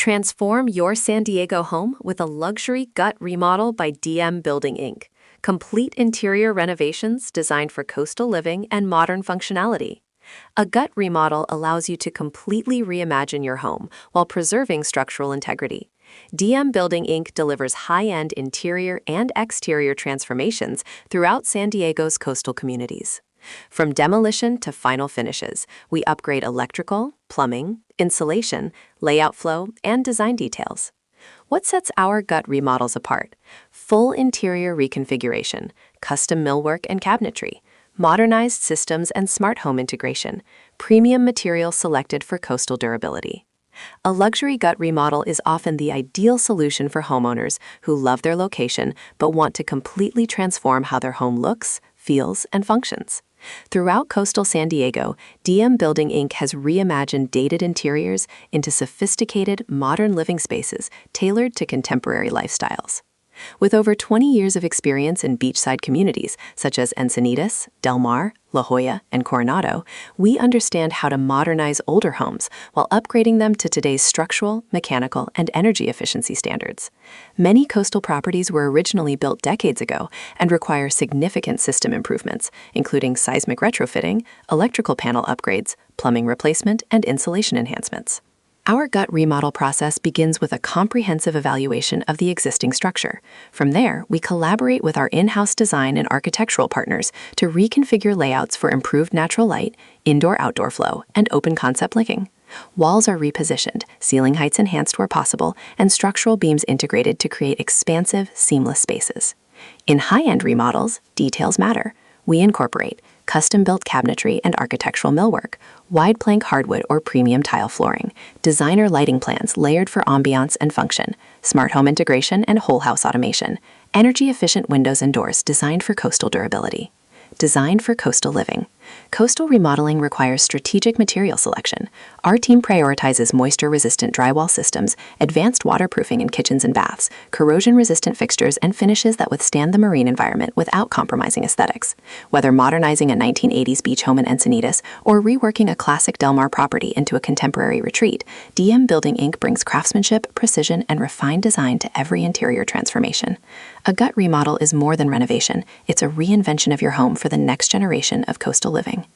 Transform your San Diego home with a luxury gut remodel by DM Building Inc. Complete interior renovations designed for coastal living and modern functionality. A gut remodel allows you to completely reimagine your home while preserving structural integrity. DM Building Inc. delivers high-end interior and exterior transformations throughout San Diego's coastal communities. From demolition to final finishes, we upgrade electrical, plumbing, insulation, layout flow, and design details. What sets our gut remodels apart? Full interior reconfiguration, custom millwork and cabinetry, modernized systems and smart home integration, premium materials selected for coastal durability. A luxury gut remodel is often the ideal solution for homeowners who love their location but want to completely transform how their home looks, feels, and functions. Throughout coastal San Diego, DM Building Inc. has reimagined dated interiors into sophisticated, modern living spaces tailored to contemporary lifestyles. With over 20 years of experience in beachside communities such as Encinitas, Del Mar, La Jolla, and Coronado, we understand how to modernize older homes while upgrading them to today's structural, mechanical, and energy efficiency standards. Many coastal properties were originally built decades ago and require significant system improvements, including seismic retrofitting, electrical panel upgrades, plumbing replacement, and insulation enhancements. Our gut remodel process begins with a comprehensive evaluation of the existing structure. From there, we collaborate with our in-house design and architectural partners to reconfigure layouts for improved natural light, indoor-outdoor flow, and open-concept living. Walls are repositioned, ceiling heights enhanced where possible, and structural beams integrated to create expansive, seamless spaces. In high-end remodels, details matter. We incorporate custom-built cabinetry and architectural millwork, wide plank hardwood or premium tile flooring, designer lighting plans layered for ambiance and function, smart home integration and whole house automation, energy-efficient windows and doors designed for coastal durability. Designed for coastal living. Coastal remodeling requires strategic material selection. Our team prioritizes moisture-resistant drywall systems, advanced waterproofing in kitchens and baths, corrosion-resistant fixtures, and finishes that withstand the marine environment without compromising aesthetics. Whether modernizing a 1980s beach home in Encinitas or reworking a classic Del Mar property into a contemporary retreat, DM Building Inc. brings craftsmanship, precision, and refined design to every interior transformation. A gut remodel is more than renovation. It's a reinvention of your home for the next generation of coastal living.